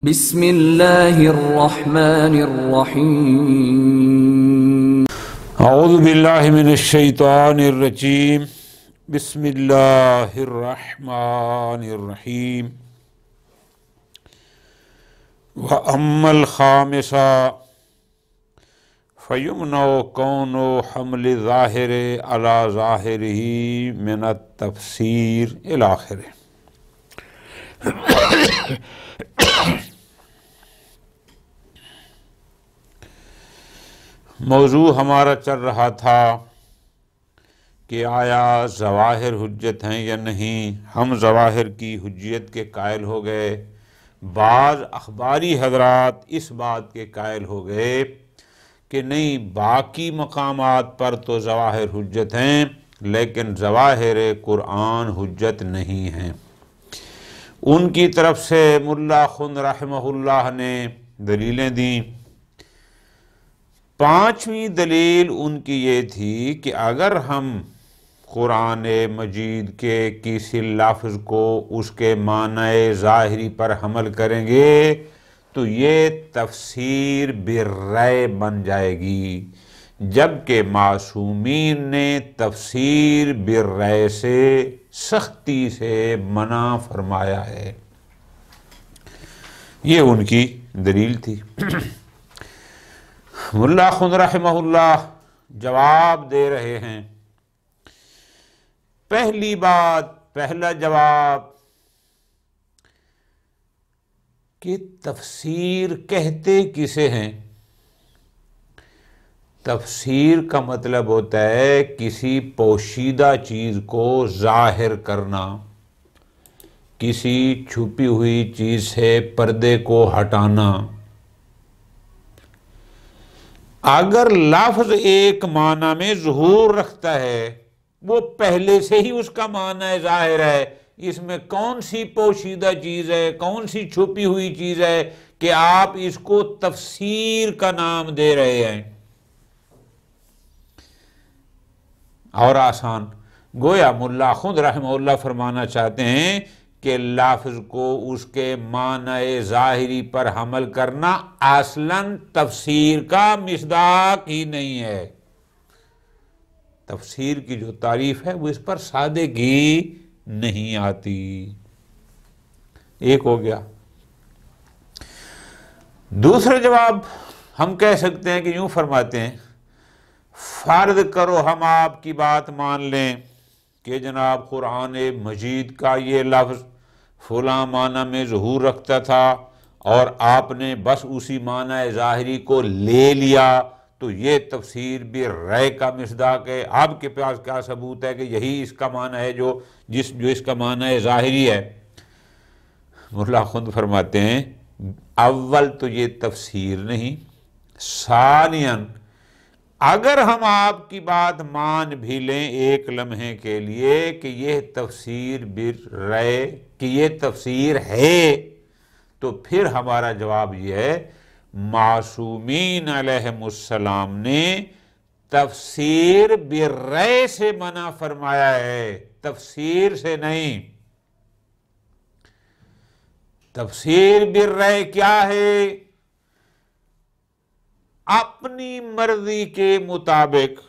بسم اللہ الرحمن الرحیم اعوذ باللہ من الشیطان الرجیم بسم اللہ الرحمن الرحیم وَأَمَّا الْخَامِسَةُ فَيُمْنَعُ كَوْنُ حَمْلِ ظَاهِرِ عَلَى ظَاهِرِهِ مِنَ التَّفْسِيرِ إِلَى آخِرِهِ۔ موضوع ہمارا چل رہا تھا کہ آیا ظواہر حجت ہیں یا نہیں۔ ہم ظواہر کی حجیت کے قائل ہو گئے، بعض اخباری حضرات اس بات کے قائل ہو گئے کہ نہیں، باقی مقامات پر تو ظواہر حجت ہیں لیکن ظواہر قرآن حجت نہیں ہیں۔ ان کی طرف سے ملا خن رحمہ اللہ نے دلیلیں دیں۔ پانچویں دلیل ان کی یہ تھی کہ اگر ہم قرآن مجید کے کسی لفظ کو اس کے معنی ظاہری پر حمل کریں گے تو یہ تفسیر بالرأی بن جائے گی، جبکہ معصومین نے تفسیر بالرأی سے سختی سے منع فرمایا ہے۔ یہ ان کی دلیل تھی۔ ملا خن رحمہ اللہ جواب دے رہے ہیں۔ پہلی بات، پہلا جواب کہ تفسیر کہتے کسے ہیں؟ تفسیر کا مطلب ہوتا ہے کسی پوشیدہ چیز کو ظاہر کرنا، کسی چھپی ہوئی چیز سے پردے کو ہٹانا۔ اگر لفظ ایک معنی میں ظہور رکھتا ہے، وہ پہلے سے ہی اس کا معنی ظاہر ہے، اس میں کون سی پوشیدہ چیز ہے، کون سی چھپی ہوئی چیز ہے کہ آپ اس کو تفسیر کا نام دے رہے ہیں؟ اور آسان گویا ملا خود رحمہ اللہ فرمانا چاہتے ہیں کہ لفظ کو اس کے معنی ظاہری پر حمل کرنا اصلاً تفسیر کا مصداق ہی نہیں ہے۔ تفسیر کی جو تعریف ہے وہ اس پر سادگی نہیں آتی۔ ایک ہو گیا۔ دوسرا جواب ہم کہہ سکتے ہیں کہ یوں فرماتے ہیں، فرض کرو ہم آپ کی بات مان لیں کہ جناب قرآن مجید کا یہ لفظ فلاں معنی میں ظہور رکھتا تھا اور آپ نے بس اسی معنی ظاہری کو لے لیا، تو یہ تفسیر بالرأی کا مصداق ہے۔ آپ کے پاس کیا ثبوت ہے کہ یہی اس کا معنی ہے جو اس کا معنی ظاہری ہے؟ مولا خود فرماتے ہیں، اول تو یہ تفسیر نہیں، ثانیاً اگر ہم آپ کی بات مان بھی لیں ایک لمحے کے لیے کہ یہ تفسیر بالرأی، کہ یہ تفسیر ہے، تو پھر ہمارا جواب یہ ہے، معصومین علیہم السلام نے تفسیر بالرأی سے منع فرمایا ہے، تفسیر سے نہیں۔ تفسیر بالرأی کیا ہے؟ اپنی مرضی کے مطابق،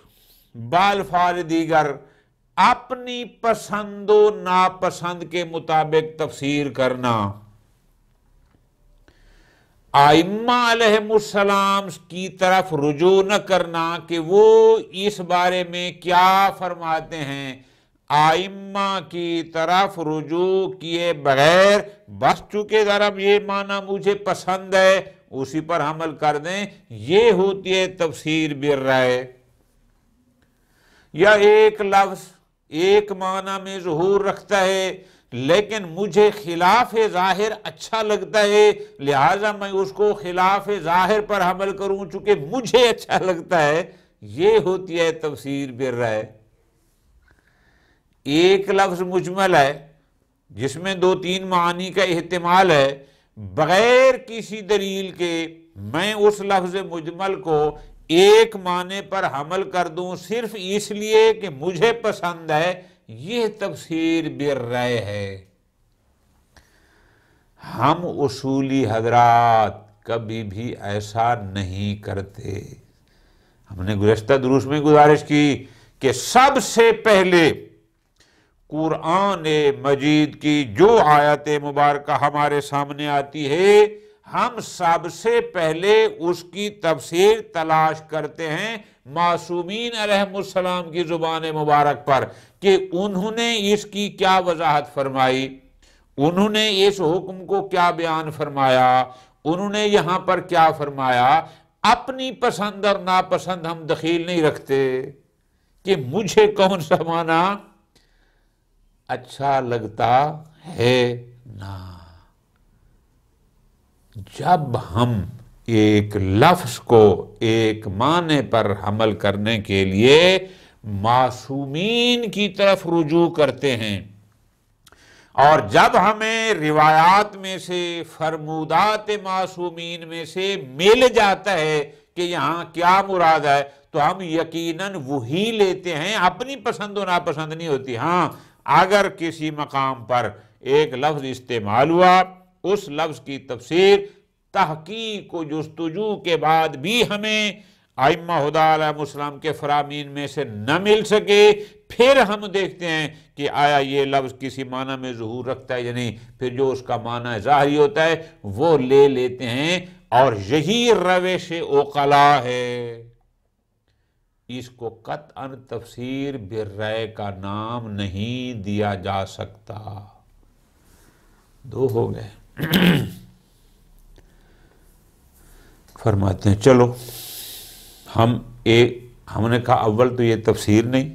بالفعل دیگر اپنی پسند و ناپسند کے مطابق تفسیر کرنا۔ ائمہ علیہم السلام کی طرف رجوع نہ کرنا کہ وہ اس بارے میں کیا فرماتے ہیں، ائمہ کی طرف رجوع کیے بغیر بس چونکہ ذرا یہ معنی مجھے پسند ہے اسی پر عمل کر دیں، یہ ہوتی ہے تفسیر بالرأی۔ یا ایک لفظ ایک معنی میں ظہور رکھتا ہے لیکن مجھے خلاف ظاہر اچھا لگتا ہے، لہٰذا میں اس کو خلاف ظاہر پر حمل کروں چونکہ مجھے اچھا لگتا ہے، یہ ہوتی ہے تفسیر بالرأی۔ ایک لفظ مجمل ہے جس میں دو تین معانی کا احتمال ہے، بغیر کسی دلیل کے میں اس لفظ مجمل کو ایک معنی پر حمل کر دوں صرف اس لیے کہ مجھے پسند ہے، یہ تفسیر بالرأی ہے۔ ہم اصولی حضرات کبھی بھی ایسا نہیں کرتے۔ ہم نے گزشتہ دروس میں گزارش کی کہ سب سے پہلے قرآن مجید کی جو آیت مبارکہ ہمارے سامنے آتی ہے، ہم سب سے پہلے اس کی تفسیر تلاش کرتے ہیں معصومین علیہم السلام کی زبان مبارک پر کہ انہوں نے اس کی کیا وضاحت فرمائی، انہوں نے اس حکم کو کیا بیان فرمایا، انہوں نے یہاں پر کیا فرمایا۔ اپنی پسند اور ناپسند ہم دخیل نہیں رکھتے کہ مجھے کون سا معنی اچھا لگتا ہے، نا۔ جب ہم ایک لفظ کو ایک معنی پر حمل کرنے کے لیے معصومین کی طرف رجوع کرتے ہیں، اور جب ہمیں روایات میں سے فرمودات معصومین میں سے مل جاتا ہے کہ یہاں کیا مراد ہے، تو ہم یقیناً وہی لیتے ہیں، اپنی پسند و ناپسند نہیں ہوتی۔ ہاں، اگر کسی مقام پر ایک لفظ استعمال ہوا، اس لفظ کی تفسیر تحقیق و جستجو کے بعد بھی ہمیں ائمہ ہدی علیہ السلام کے فرامین میں سے نہ مل سکے، پھر ہم دیکھتے ہیں کہ آیا یہ لفظ کسی معنی میں ظہور رکھتا ہے یا نہیں، پھر جو اس کا معنی ظاہری ہوتا ہے وہ لے لیتے ہیں، اور یہی روش عقلاء ہے۔ اس کو قطعاً تفسیر بالرأی کا نام نہیں دیا جا سکتا۔ دو ہو گئے۔ فرماتے ہیں چلو ہم نے کہا اول تو یہ تفسیر نہیں،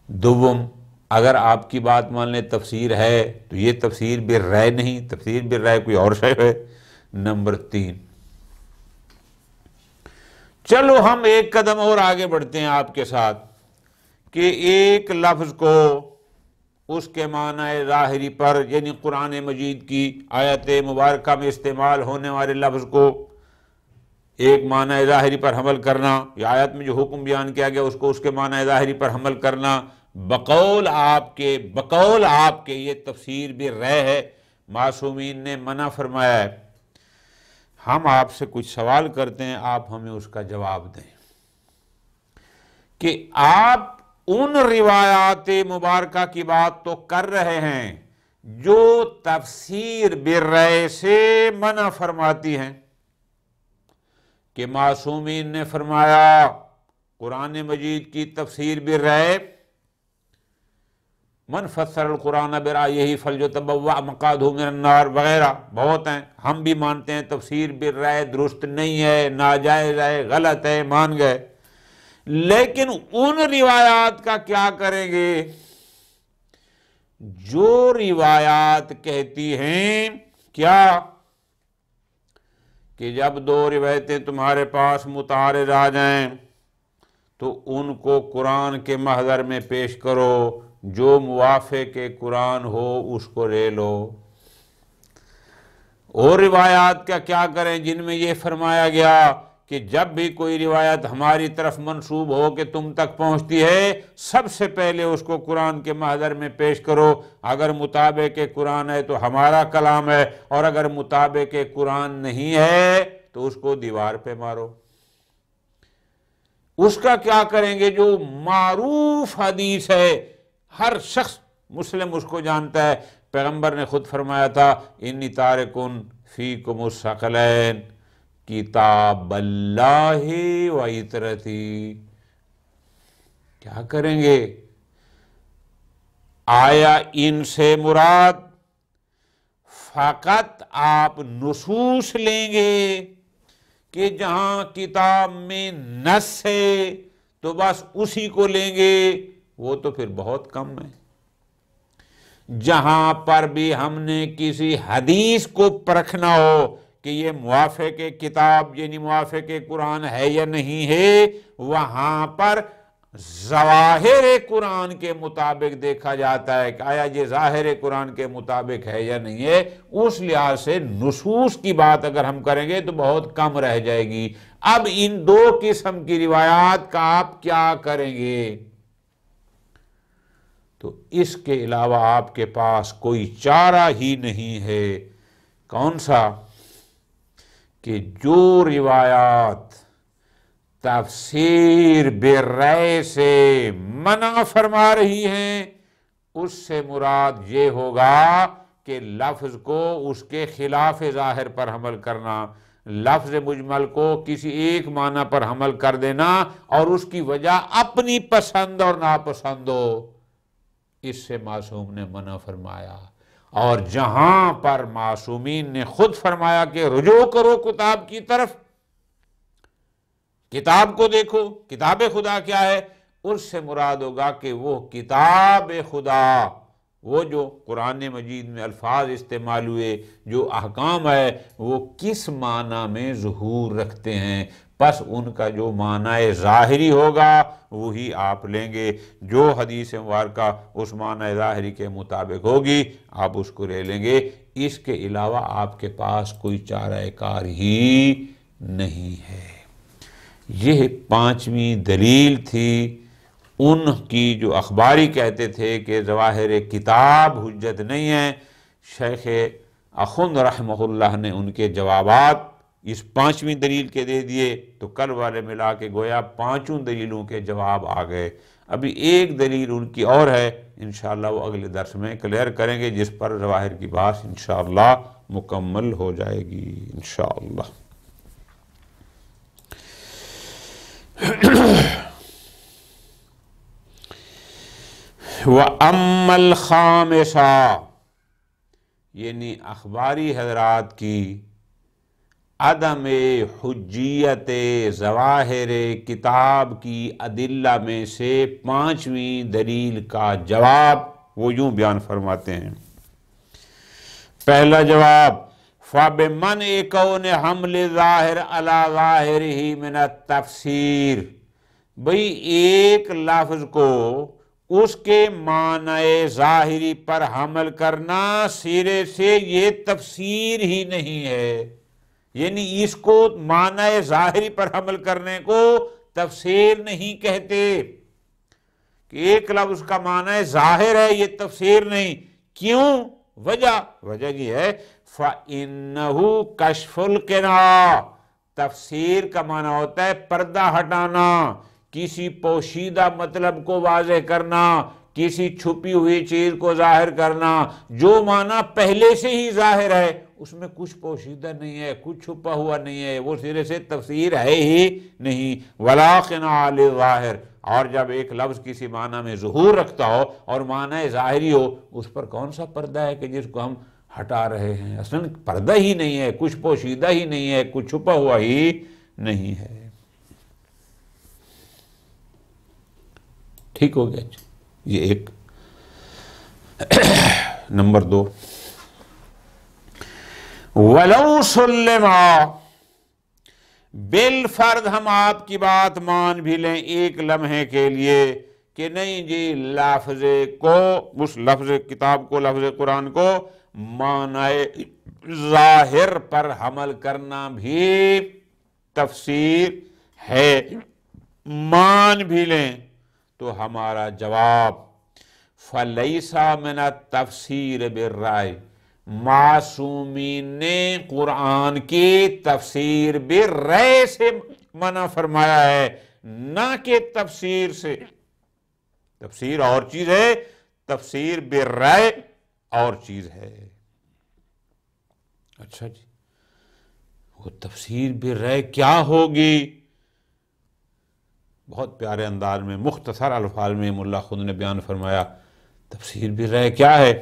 دوم اگر آپ کی بات مان لیں تفسیر ہے تو یہ تفسیر بالرأی نہیں، تفسیر بالرأی کوئی اور شے ہے۔ نمبر 3، چلو ہم ایک قدم اور آگے بڑھتے ہیں آپ کے ساتھ کہ ایک لفظ کو اس کے معنی ظاہری پر، یعنی قرآن مجید کی آیت مبارکہ میں استعمال ہونے والے لفظ کو ایک معنی ظاہری پر حمل کرنا، یا آیت میں جو حکم بیان کیا گیا اس کو اس کے معنی ظاہری پر حمل کرنا، بقول آپ کے یہ تفسیر بالرأی ہے، معصومین نے منع فرمایا ہے۔ ہم آپ سے کچھ سوال کرتے ہیں، آپ ہمیں اس کا جواب دیں کہ آپ ان روایات مبارکہ کی بات تو کر رہے ہیں جو تفسیر بالرأی سے منع فرماتی ہیں، کہ معصومین نے فرمایا قرآن مجید کی تفسیر بالرأی، من فسر القرآن برأیہ فلیتبوأ مقعدہ من النار وغیرہ بہت ہیں، ہم بھی مانتے ہیں تفسیر بالرأی درست نہیں ہے، ناجائز ہے، غلط ہے، مان گئے۔ لیکن ان روایات کا کیا کریں گے جو روایات کہتی ہیں کیا کہ جب دو روایتیں تمہارے پاس متعارض آ جائیں تو ان کو قرآن کے محضر میں پیش کرو، جو موافق قرآن ہو اس کو لے لو۔ اور روایات کا کیا کریں جن میں یہ فرمایا گیا کہ جب بھی کوئی روایت ہماری طرف منسوب ہو کہ تم تک پہنچتی ہے، سب سے پہلے اس کو قرآن کے محضر میں پیش کرو، اگر مطابق قرآن ہے تو ہمارا کلام ہے، اور اگر مطابق قرآن نہیں ہے تو اس کو دیوار پہ مارو۔ اس کا کیا کریں گے جو معروف حدیث ہے، ہر شخص مسلم اس کو جانتا ہے، پیغمبر نے خود فرمایا تھا انی تارکن فیکم الثقلین کتاب اللہ و عطرتی۔ کیا کریں گے؟ آیا ان سے مراد فقط آپ نصوص لیں گے کہ جہاں کتاب میں نص ہے تو بس اسی کو لیں گے؟ وہ تو پھر بہت کم ہے۔ جہاں پر بھی ہم نے کسی حدیث کو پرکھنا ہو کہ یہ موافق کتاب یعنی موافق قرآن ہے یا نہیں ہے، وہاں پر ظواہر قرآن کے مطابق دیکھا جاتا ہے کہ آیا یہ ظاہر قرآن کے مطابق ہے یا نہیں ہے۔ اس لحاظ سے نصوص کی بات اگر ہم کریں گے تو بہت کم رہ جائے گی۔ اب ان دو قسم کی روایات کا آپ کیا کریں گے؟ تو اس کے علاوہ آپ کے پاس کوئی چارہ ہی نہیں ہے کون سا؟ کہ جو روایات تفسیر بالرأی سے منع فرما رہی ہیں اس سے مراد یہ ہوگا کہ لفظ کو اس کے خلاف ظاہر پر حمل کرنا، لفظ مجمل کو کسی ایک معنی پر حمل کر دینا اور اس کی وجہ اپنی پسند اور ناپسند ہو، اس سے معصوم نے منع فرمایا۔ اور جہاں پر معصومین نے خود فرمایا کہ رجوع کرو کتاب کی طرف، کتاب کو دیکھو، کتاب خدا کیا ہے، اس سے مراد ہوگا کہ وہ کتاب خدا، وہ جو قرآن مجید میں الفاظ استعمال ہوئے، جو احکام ہے، وہ کس معنی میں ظہور رکھتے ہیں، پس ان کا جو معنی ظاہری ہوگا وہی آپ لیں گے، جو حدیث مبارکہ اس معنی ظاہری کے مطابق ہوگی آپ اس کو لے لیں گے، اس کے علاوہ آپ کے پاس کوئی چارہ کار ہی نہیں ہے۔ یہ 5ویں دلیل تھی ان کی جو اخباری کہتے تھے کہ ظواہر کتاب حجت نہیں ہے۔ شیخ اخند رحمہ اللہ نے ان کے جوابات اس 5ویں دلیل کے دے دیے، تو کل والے ملا کے گویا 5 دلیلوں کے جواب آ گئے۔ ابھی ایک دلیل ان کی اور ہے، انشاءاللہ وہ اگلے درس میں کلیئر کریں گے، جس پر ظواہر کی بات انشاءاللہ مکمل ہو جائے گی انشاءاللہ۔ وَأَمَّا الْخَامِسَةُ، یعنی اخباری حضرات کی عدم حجیت ظواہر کتاب کی ادلہ میں سے 5ویں دلیل کا جواب وہ یوں بیان فرماتے ہیں۔ پہلا جواب، فَبِمَنْعِ كَوْنِ حَمْلِ ظَاہِرِ عَلَى ظَاہِرِهِ مِنَ التَّفْسِيرِ، بھئی ایک لفظ کو اس کے معنی ظاہری پر حمل کرنا سرے سے یہ تفسیر ہی نہیں ہے، یعنی اس کو معنی ظاہری پر حمل کرنے کو تفسیر نہیں کہتے، کہ ایک لفظ کا معنی ظاہر ہے یہ تفسیر نہیں۔ کیوں؟ وجہ یہ ہے فَإِنَّهُ كَشْفُ الْقِنَاعِ، تفسیر کا معنی ہوتا ہے پردہ ہٹانا، کسی پوشیدہ مطلب کو واضح کرنا، کسی چھپی ہوئی چیز کو ظاہر کرنا۔ جو معنی پہلے سے ہی ظاہر ہے اس میں کچھ پوشیدہ نہیں ہے، کچھ چھپا ہوا نہیں ہے، وہ سرے سے تفسیر ہے ہی نہیں۔ وَلَا قِنَاعَ لِلظَّاہِرِ، اور جب ایک لفظ کسی معنی میں ظہور رکھتا ہو اور معنی ظاہری ہو، اس پر کون سا پردہ ہے کہ جس کو ہم ہٹا رہے ہیں؟ اصلاً پردہ ہی نہیں ہے، کچھ پوشیدہ ہی نہیں ہے، کچھ چھپا ہوا ہی نہیں ہے۔ ٹھیک ہو گیا؟ یہ ایک۔ نمبر 2، وَلَوْ سُلِّمَا، بالفرض ہم آپ کی بات مان بھی لیں ایک لمحے کے لیے کہ نہیں جی، لفظ کو، اس لفظ کتاب کو، لفظ قرآن کو معنی ظاہر پر حمل کرنا بھی تفسیر ہے، مان بھی لیں، تو ہمارا جواب فَلَيْسَ مِنَ التَّفْسِيرِ بِالرَّأْيِ، معصومین نے قرآن کی تفسیر بالرأی سے منع فرمایا ہے، نہ کہ تفسیر سے۔ تفسیر اور چیز ہے، تفسیر بالرأی اور چیز ہے۔ اچھا جی، وہ تفسیر بالرأی کیا ہوگی؟ بہت پیارے انداز میں مختصر الفاظ میں ملا خود نے بیان فرمایا، تفسیر بالرأی کیا ہے؟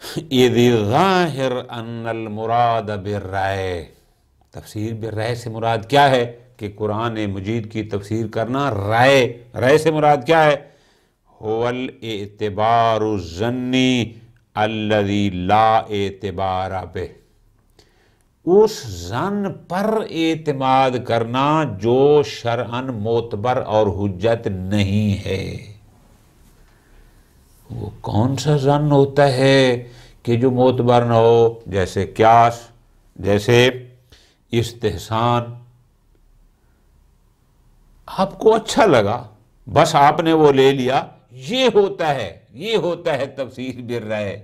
اِذِ ظَاہِرْ أَنَّ الْمُرَادَ بِالرَّأْيِ، تفسیر بالرأی سے مراد کیا ہے؟ کہ قرآن مجید کی تفسیر کرنا رأی سے مراد کیا ہے؟ هُوَ الْاِعْتِبَارُ الظَّنِّي الَّذِي لَا اعتبار بِهِ، اس ظن پر اعتماد کرنا جو شرعاً معتبر اور حجت نہیں ہے۔ وہ کون سا ظن ہوتا ہے کہ جو معتبر نہ ہو؟ جیسے قیاس، جیسے استحسان۔ آپ کو اچھا لگا، بس آپ نے وہ لے لیا، یہ ہوتا ہے تفسیر بالرأی۔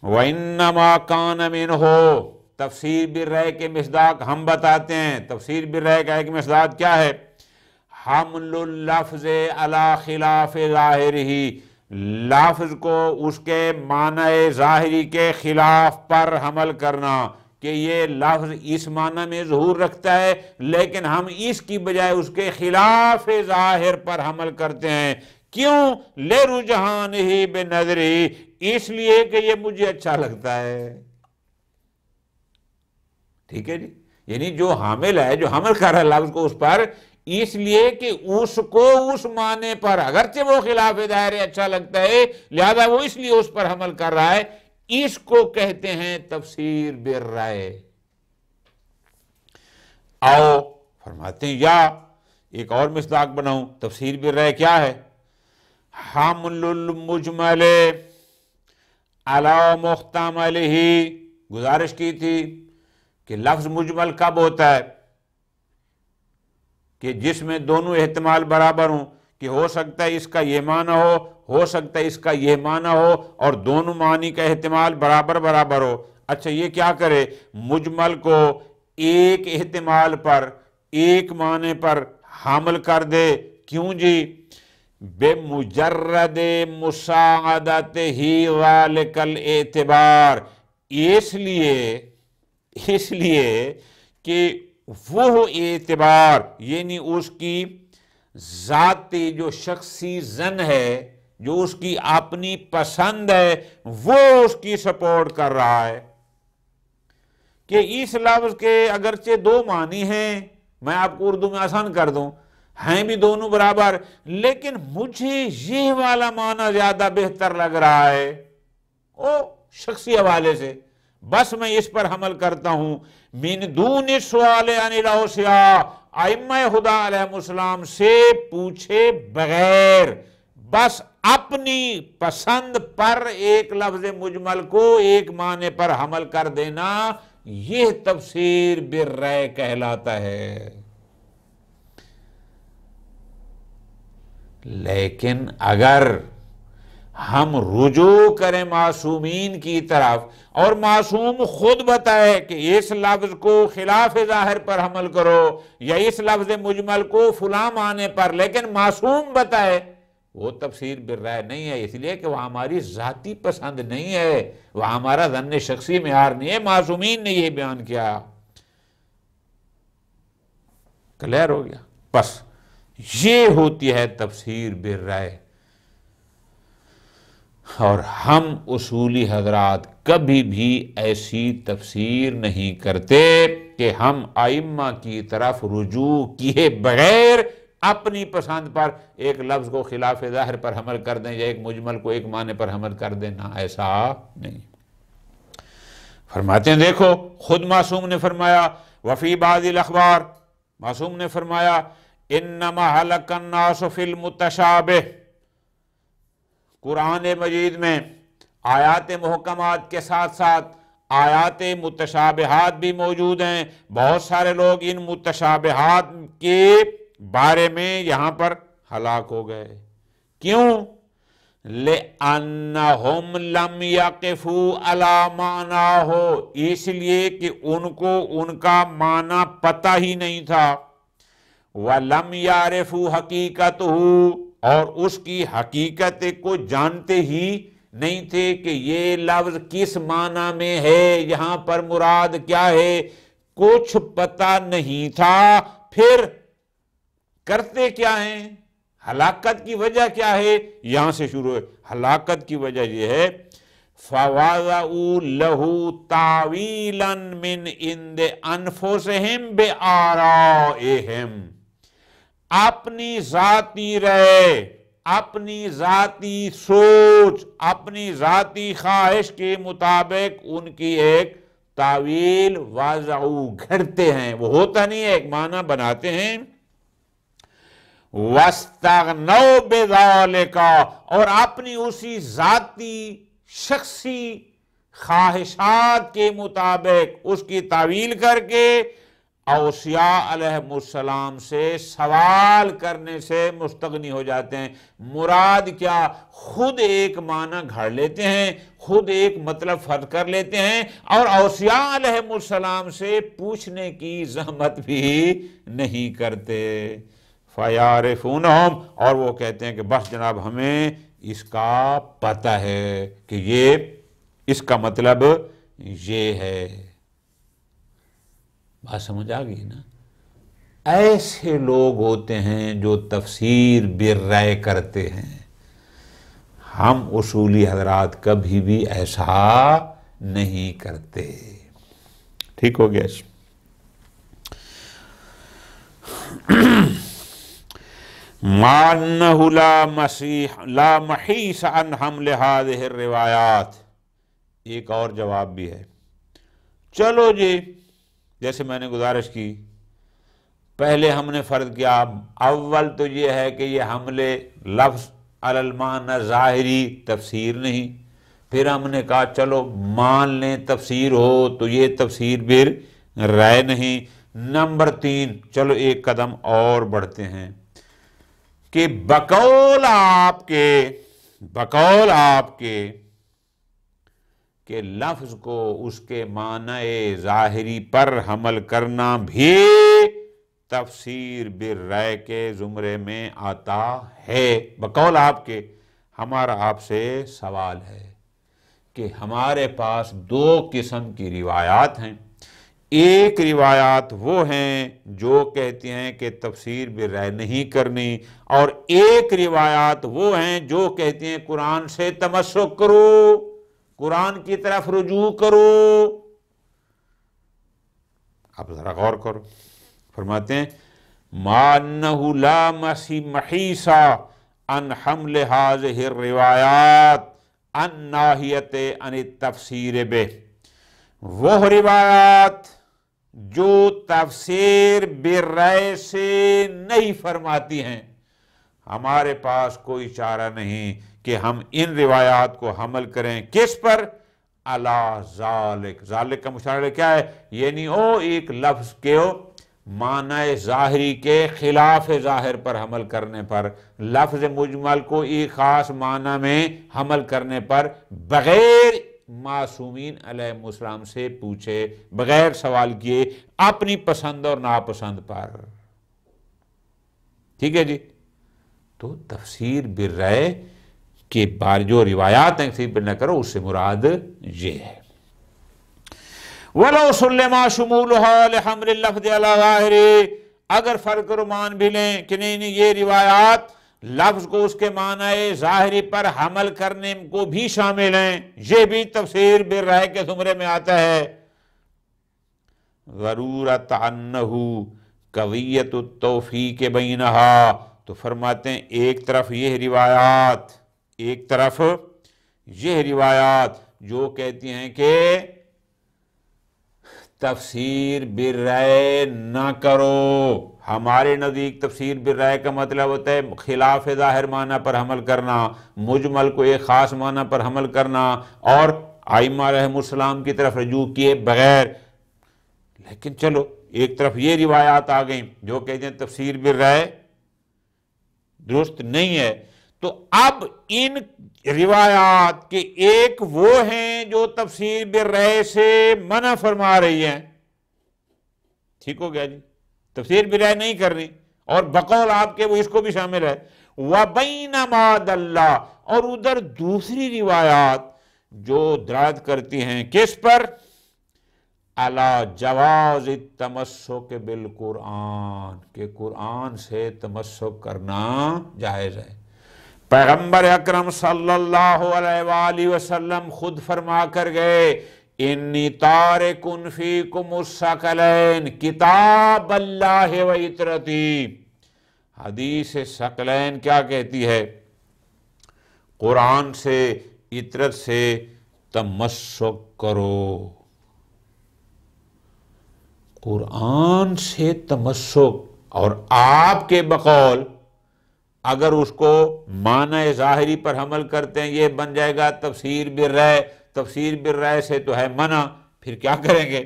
وَإِنَّمَا كَانَ مِنْهُ، تفسیر بالرأی کے مصداق ہم بتاتے ہیں۔ تفسیر بالرأی کا ایک مصداق کیا ہے؟ حمل اللفظ علی خلاف ظاہرہ، لفظ کو اس کے معنی ظاہری کے خلاف پر حمل کرنا، کہ یہ لفظ اس معنی میں ظہور رکھتا ہے لیکن ہم اس کی بجائے اس کے خلاف ظاہر پر حمل کرتے ہیں۔ کیوں؟ لِرُجْحَانِهِ بِنَظْرِهِ، اس لیے کہ یہ مجھے اچھا لگتا ہے۔ ٹھیک ہے جی، یعنی جو حامل ہے، جو حمل کر رہا ہے لفظ کو اس پر، اس لیے کہ اس کو اس معنی پر، اگرچہ وہ خلاف ظاہر اچھا لگتا ہے، لہذا وہ اس لیے اس پر حمل کر رہا ہے۔ اس کو کہتے ہیں تفسیر بالرأی۔ آؤ فرماتے ہیں یا ایک اور مصداق بناؤں۔ تفسیر بالرأی کیا ہے؟ حمل المجمل علی محتملہ، گزارش کی تھی کہ لفظ مجمل کب ہوتا ہے؟ کہ جس میں دونوں احتمال برابر ہوں، کہ ہو سکتا ہے اس کا یہ معنی ہو سکتا ہے اس کا یہ معنی ہو، اور دونوں معنی کا احتمال برابر ہو۔ اچھا یہ کیا کرے؟ مجمل کو ایک احتمال پر، ایک معنی پر حامل کر دے۔ کیوں جی؟ بمجرد مساعدتہ ذالک الاعتبار، اس لیے کہ وہ اعتبار، یعنی اس کی ذاتی جو شخصی ظن ہے، جو اس کی اپنی پسند ہے، وہ اس کی سپورٹ کر رہا ہے کہ اس لفظ کے اگرچہ دو معنی ہیں، میں آپ کو اردو میں آسان کر دوں، ہیں بھی دونوں برابر، لیکن مجھے یہ والا معنی زیادہ بہتر لگ رہا ہے، شخصی حوالے سے، بس میں اس پر حمل کرتا ہوں۔ من دون سوال عن الاوصیاء، ائمہ خدا علیہ السلام سے پوچھے بغیر، بس اپنی پسند پر ایک لفظ مجمل کو ایک معنی پر حمل کر دینا، یہ تفسیر بالرأی کہلاتا ہے۔ لیکن اگر ہم رجوع کریں معصومین کی طرف، اور معصوم خود بتائے کہ اس لفظ کو خلاف ظاہر پر حمل کرو، یا اس لفظ مجمل کو فلاں معنی پر، لیکن معصوم بتائے، وہ تفسیر بالرأی نہیں ہے، اس لیے کہ وہ ہماری ذاتی پسند نہیں ہے، وہ ہمارا ظن شخصی معیار نہیں ہے، معصومین نے یہ بیان کیا۔ کلیئر ہو گیا؟ بس یہ ہوتی ہے تفسیر بالرأی۔ اور ہم اصولی حضرات کبھی بھی ایسی تفسیر نہیں کرتے کہ ہم ائمہ کی طرف رجوع کیے بغیر اپنی پسند پر ایک لفظ کو خلاف ظاہر پر حمل کر دیں، یا ایک مجمل کو ایک معنی پر حمل کر دیں، نہ، ایسا نہیں۔ فرماتے ہیں دیکھو، خود معصوم نے فرمایا، وفی بعض الاخبار، معصوم نے فرمایا، انما ہلک الناس فی المتشابہ، قرآن مجید میں آیات محکمات کے ساتھ ساتھ آیات متشابہات بھی موجود ہیں۔ بہت سارے لوگ ان متشابہات کے بارے میں یہاں پر ہلاک ہو گئے۔ کیوں؟ لِأَنَّهُمْ لَمْ يَقِفُوا عَلَى مَعْنَاهُ، اس لیے کہ ان کو ان کا معنی پتہ ہی نہیں تھا۔ وَلَمْ يَعْرِفُوا حَقِيقَتُهُ، اور اس کی حقیقت کو جانتے ہی نہیں تھے کہ یہ لفظ کس معنی میں ہے، یہاں پر مراد کیا ہے، کچھ پتہ نہیں تھا۔ پھر کرتے کیا ہیں؟ ہلاکت کی وجہ کیا ہے؟ یہاں سے شروع ہے۔ ہلاکت کی وجہ یہ ہے، فَوَضَعُوا لَهُ تَعْوِيلًا مِنْ عِنْدِ أَنفُسِهِمْ بِآرَائِهِمْ، اپنی ذاتی رائے، اپنی ذاتی سوچ، اپنی ذاتی خواہش کے مطابق ان کی ایک تعویل وضعوا گھڑتے ہیں، وہ ہوتا نہیں ہے، ایک معنی بناتے ہیں۔ وَاسْتَغْنَوْا بِذَلِكَ، اور اپنی اسی ذاتی شخصی خواہشات کے مطابق اس کی تعویل کر کے اوصیاء علیہم سے سوال کرنے سے مستغنی ہو جاتے ہیں۔ مراد کیا؟ خود ایک معنی گھڑ لیتے ہیں، خود ایک مطلب فرض کر لیتے ہیں، اور اوصیاء علیہم سے پوچھنے کی زحمت بھی نہیں کرتے۔ فَيَعْرِفُونَهُمْ، اور وہ کہتے ہیں کہ بس جناب ہمیں اس کا پتہ ہے کہ یہ اس کا مطلب یہ ہے۔ بات سمجھ آ گئی نا؟ ایسے لوگ ہوتے ہیں جو تفسیر بالرأی کرتے ہیں، ہم اصولی حضرات کبھی بھی ایسا نہیں کرتے۔ ٹھیک ہو گیا؟ مَعَنَّهُ لا محیص عن حمل هذه الروایات، ایک اور جواب بھی ہے۔ چلو جی، جیسے میں نے گزارش کی، پہلے ہم نے فرض کیا، اول تو یہ ہے کہ یہ حمل لفظ علی المعنی ظاہری تفسیر نہیں، پھر ہم نے کہا چلو مان لیں تفسیر ہو تو یہ تفسیر بالرأی نہیں۔ نمبر 3، چلو ایک قدم اور بڑھتے ہیں کہ بقول آپ کے کہ لفظ کو اس کے معنی ظاہری پر حمل کرنا بھی تفسیر بالرأی کے زمرے میں آتا ہے۔ بقول آپ کے، ہمارا آپ سے سوال ہے کہ ہمارے پاس 2 قسم کی روایات ہیں۔ ایک روایات وہ ہیں جو کہتی ہیں کہ تفسیر بالرأی نہیں کرنی، اور ایک روایات وہ ہیں جو کہتی ہیں قرآن سے تمسک کرو، قرآن کی طرف رجوع کرو۔ اب ذرا غور کرو، فرماتے ہیں مَا أَنَّهُ لَا مَحِيصَ عَنْ حَمْلِ هَذِهِ الرِّوَایَاتِ النَّاهِیَةِ عَنِ التَّفْسِیرِ بِهِ، وہ روایات جو تفسیر بالرأی سے نہیں فرماتی ہیں، ہمارے پاس کوئی چارہ نہیں کہ ہم ان روایات کو حمل کریں۔ کس پر؟ علی ذالک، ذالک کا مشارع کیا ہے؟ یعنی ایک لفظ کے معنی ظاہری کے خلاف ظاہر پر حمل کرنے پر، لفظ مجمل کو ایک خاص معنی میں حمل کرنے پر، بغیر معصومین علیہم السلام سے پوچھے، بغیر سوال کیے، اپنی پسند اور ناپسند پر۔ ٹھیک ہے جی؟ تو تفسیر بالرأی کے بارے جو روایات ہیں تفسیر بالرأی کرو، اس سے مراد یہ ہے۔ وَلَوْ سُلِّمَا شُمُولُهَا لِحَمْلِ اللَّفْظِ عَلَى ظَاهِرِهِ، اگر فرق رو مان بھی لیں کہ نہیں یہ روایات لفظ کو اس کے معنی ظاہری پر حمل کرنے کو بھی شامل ہیں، یہ بھی تفسیر بالرأی کے زمرے میں آتا ہے۔ ضرورت انہو قویت التوفیق بینہا، تو فرماتے ہیں ایک طرف یہ روایات جو کہتی ہیں کہ تفسیر بالرأی نہ کرو، ہمارے نزدیک تفسیر بالرأی کا مطلب ہوتا ہے خلاف ظاہر معنی پر حمل کرنا، مجمل کو ایک خاص معنی پر حمل کرنا، اور ائمہ علیہم السلام کی طرف رجوع کیے بغیر۔ لیکن چلو ایک طرف یہ روایات آ گئیں جو کہتے ہیں تفسیر بالرأی درست نہیں ہے، تو اب ان روایات کے ایک وہ ہیں جو تفسیر بالرأی سے منع فرما رہی ہیں۔ ٹھیک ہو گیا جی؟ تفسیر بالرأی نہیں کرنی، اور بقول آپ کے وہ اس کو بھی شامل ہے۔ وَبَيْنَمَا دَلَّ، اور ادھر دوسری روایات جو دلالت کرتی ہیں کس پر؟ علی جواز التمسک بالقرآن، کہ قرآن سے تمسک کرنا جائز ہے۔ پیغمبر اکرم صلی اللہ علیہ وآلہ وسلم خود فرما کر گئے انی تارکن فیکم الثقلین کتاب اللہ و عطرتی۔ حدیث ثقلین کیا کہتی ہے؟ قرآن سے، عطرت سے تمسک کرو۔ قرآن سے تمسک، اور آپ کے بقول اگر اس کو معنی ظاہری پر حمل کرتے ہیں یہ بن جائے گا تفسیر بالرأی، تفسیر بالرأی سے تو ہے منع، پھر کیا کریں گے؟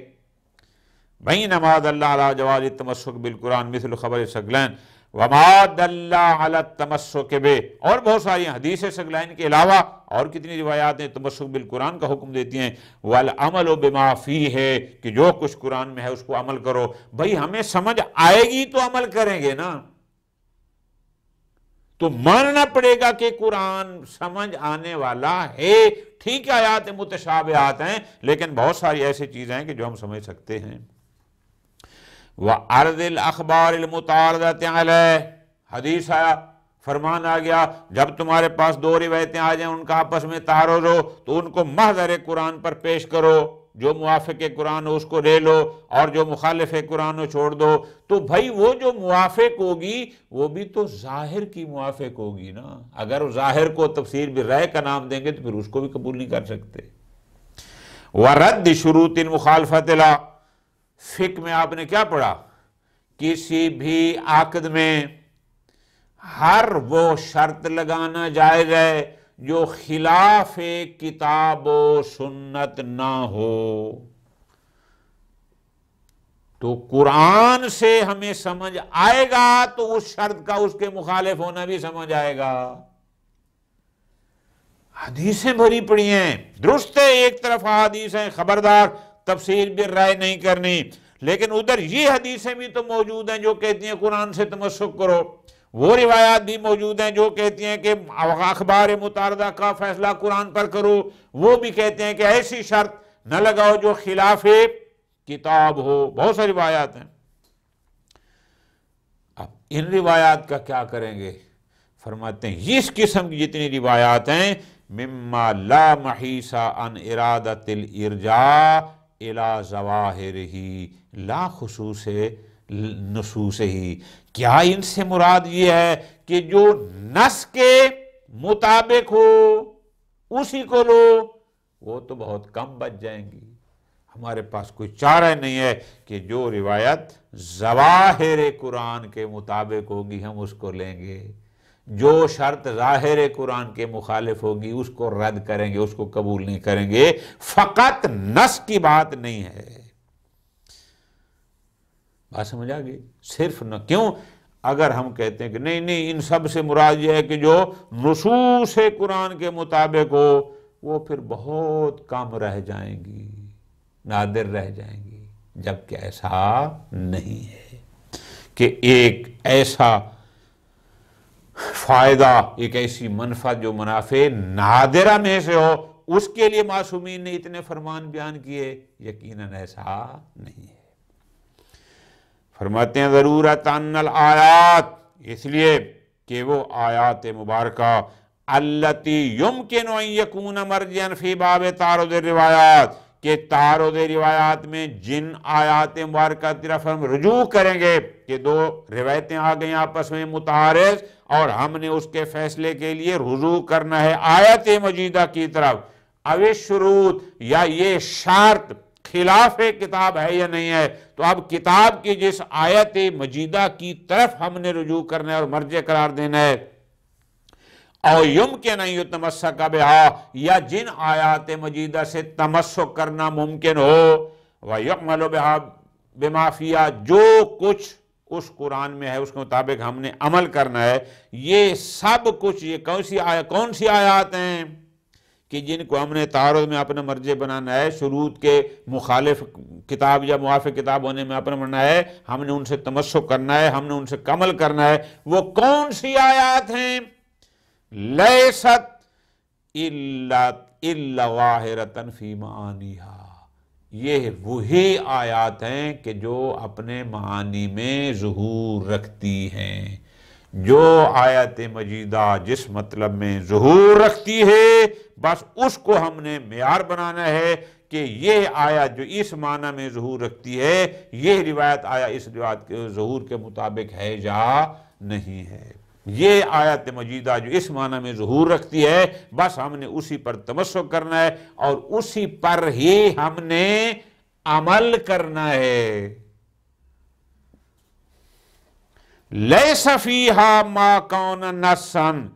بینما دل علی جواز التمسک بالقرآن مثل خبر ثقلین وما دل علی التمسک بہ، اور بہت ساری حدیث ثقلین کے علاوہ اور کتنی روایات ہیں تمسک بالقرآن کا حکم دیتی ہیں، والعمل بما فیہ ہے کہ جو کچھ قرآن میں ہے اس کو عمل کرو۔ بھئی ہمیں سمجھ آئے گی تو عمل کریں گے نا، تو ماننا پڑے گا کہ قرآن سمجھ آنے والا ہے۔ ٹھیک ہے آیات متشابہات ہیں لیکن بہت ساری ایسی چیزیں ہیں کہ جو ہم سمجھ سکتے ہیں۔ وَعَرْضِ الْأَخْبَارِ الْمُتَعَارِضَةِ عَلَيْهِ، حدیث آیا، فرمان آ گیا، جب تمہارے پاس دو روایتیں آ جائیں ان کا آپس میں تعارض ہو تو ان کو محضر قرآن پر پیش کرو، جو موافق قرآن ہو اس کو لے لو اور جو مخالف قرآن ہو چھوڑ دو۔ تو بھائی وہ جو موافق ہوگی وہ بھی تو ظاہر کی موافق ہوگی نا، اگر ظاہر کو تفسیر بالرائے کا نام دیں گے تو پھر اس کو بھی قبول نہیں کر سکتے۔ وَرَدِّ شُرُوطِ الْمُخَالَفَةِ لَا، فقہ میں آپ نے کیا پڑھا؟ کسی بھی عقد میں ہر وہ شرط لگانا جائز ہے جو خلاف کتاب و سنت نہ ہو۔ تو قرآن سے ہمیں سمجھ آئے گا تو اس شرط کا اس کے مخالف ہونا بھی سمجھ آئے گا۔ حدیثیں بھری پڑی ہیں، درست ہے ایک طرف حدیث ہیں، خبردار تفسیر بالرائے نہیں کرنی، لیکن ادھر یہ حدیثیں بھی تو موجود ہیں جو کہتی ہیں قرآن سے تمسک کرو، وہ روایات بھی موجود ہیں جو کہتی ہیں کہ اخبار متعارضہ کا فیصلہ قرآن پر کرو، وہ بھی کہتے ہیں کہ ایسی شرط نہ لگاؤ جو خلاف کتاب ہو، بہت ساری روایات ہیں۔ اب ان روایات کا کیا کریں گے؟ فرماتے ہیں اس قسم کی جتنی روایات ہیں مما لا محیص عن ارادت الارجاء الى ظواہرہ لا خصوص نصوص ہی، کیا ان سے مراد یہ ہے کہ جو نص کے مطابق ہو اسی کو لو؟ وہ تو بہت کم بچ جائیں گی۔ ہمارے پاس کوئی چارہ نہیں ہے کہ جو روایت ظواہر قرآن کے مطابق ہوگی ہم اس کو لیں گے، جو شرط ظاہر قرآن کے مخالف ہوگی اس کو رد کریں گے، اس کو قبول نہیں کریں گے۔ فقط نص کی بات نہیں ہے، بات سمجھ آ گئی؟ صرف نہ کیوں؟ اگر ہم کہتے ہیں کہ نہیں ان سب سے مراد یہ ہے کہ جو نصوص قرآن کے مطابق ہو، وہ پھر بہت کم رہ جائیں گی، نادر رہ جائیں گی، جبکہ ایسا نہیں ہے کہ ایک ایسا فائدہ، ایک ایسی منفعت جو منافع نادرہ میں سے ہو، اس کے لیے معصومین نے اتنے فرمان بیان کیے، یقیناً ایسا نہیں ہے۔ فرماتے ہیں ضرورت ان الآیات، اس لیے کہ وہ آیات مبارکہ التی یمکن ان یکون مرجعا فی باب تعارض الروایات، کہ تعارض روایات میں جن آیات مبارکہ طرف ہم رجوع کریں گے کہ دو روایتیں آ گئیں آپس میں متعارض اور ہم نے اس کے فیصلے کے لیے رجوع کرنا ہے آیت مجیدہ کی طرف، او شروط، یا یہ شرط خلاف کتاب ہے یا نہیں ہے، تو اب کتاب کی جس آیت مجیدہ کی طرف ہم نے رجوع کرنا ہے اور مرجع قرار دینا ہے، او یمکن ان یتمسک بہا، یا جن آیات مجیدہ سے تمسک کرنا ممکن ہو، ویعمل بہا بما فیہا، جو کچھ اس قرآن میں ہے اس کے مطابق ہم نے عمل کرنا ہے۔ یہ سب کچھ، یہ کون سی آیات ہیں کہ جن کو ہم نے تعارض میں اپنا مرجع بنانا ہے، شروط کے مخالف کتاب یا موافق کتاب ہونے میں اپنا بنانا ہے، ہم نے ان سے تمسک کرنا ہے، ہم نے ان سے عمل کرنا ہے، وہ کون سی آیات ہیں؟ لیست الا ظاہرۃ فی معانیہا، یہ وہی آیات ہیں کہ جو اپنے معانی میں ظہور رکھتی ہیں۔ جو آیت مجیدہ جس مطلب میں ظہور رکھتی ہے بس اس کو ہم نے معیار بنانا ہے کہ یہ آیت جو اس معنی میں ظہور رکھتی ہے، یہ روایت آیا اس روایت کے ظہور کے مطابق ہے یا نہیں ہے۔ یہ آیت مجیدہ جو اس معنی میں ظہور رکھتی ہے بس ہم نے اسی پر تمسک کرنا ہے اور اسی پر ہی ہم نے عمل کرنا ہے۔ لیس فیہا ما کون نصن،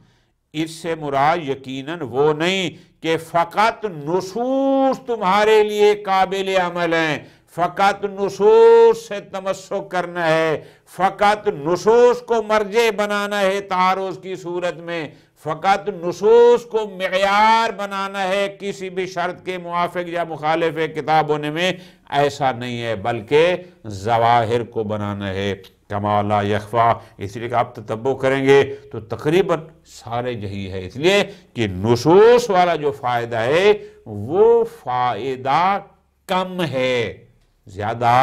اس سے مراد یقیناً وہ نہیں کہ فقط نصوص تمہارے لیے قابل عمل ہیں، فقط نصوص سے تمسک کرنا ہے، فقط نصوص کو مرجع بنانا ہے تعارض کی صورت میں، فقط نصوص کو معیار بنانا ہے کسی بھی شرط کے موافق یا مخالف کتاب ہونے میں، ایسا نہیں ہے، بلکہ ظواہر کو بنانا ہے کما لا یخفا۔ اس لیے کہ آپ تتبع کریں گے تو تقریباً سارے یہی ہے، اس لیے کہ نصوص والا جو فائدہ ہے وہ فائدہ کم ہے، زیادہ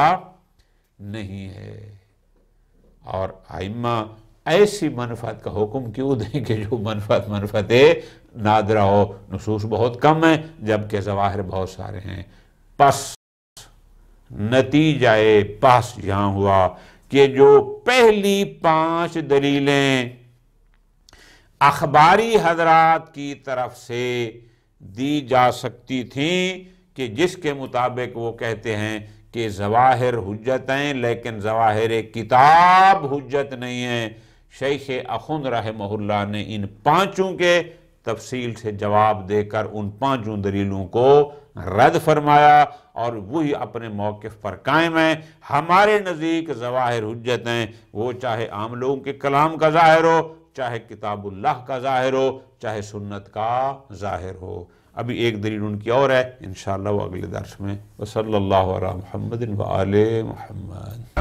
نہیں ہے۔ اور ائمہ ایسی منفعت کا حکم کیوں دیں کہ جو منفعت نادرہ ہو؟ نصوص بہت کم ہیں جبکہ ظواہر بہت سارے ہیں۔ پس نتیجہ بحث یہاں ہوا کہ جو پہلی 5 دلیلیں اخباری حضرات کی طرف سے دی جا سکتی تھیں کہ جس کے مطابق وہ کہتے ہیں کہ ظواہر حجت ہیں لیکن ظواہر کتاب حجت نہیں ہیں، شیخ اخند رحمہ اللہ نے ان 5 کے تفصیل سے جواب دے کر ان 5 دلیلوں کو رد فرمایا اور وہی اپنے موقف پر قائم ہیں۔ ہمارے نزدیک ظواہر حجت ہیں، وہ چاہے عام لوگوں کے کلام کا ظاہر ہو، چاہے کتاب اللہ کا ظاہر ہو، چاہے سنت کا ظاہر ہو۔ ابھی ایک دلیل ان کی اور ہے، انشاءاللہ وہ اگلے درس میں۔ وصلی اللہ علی محمد وآل محمد۔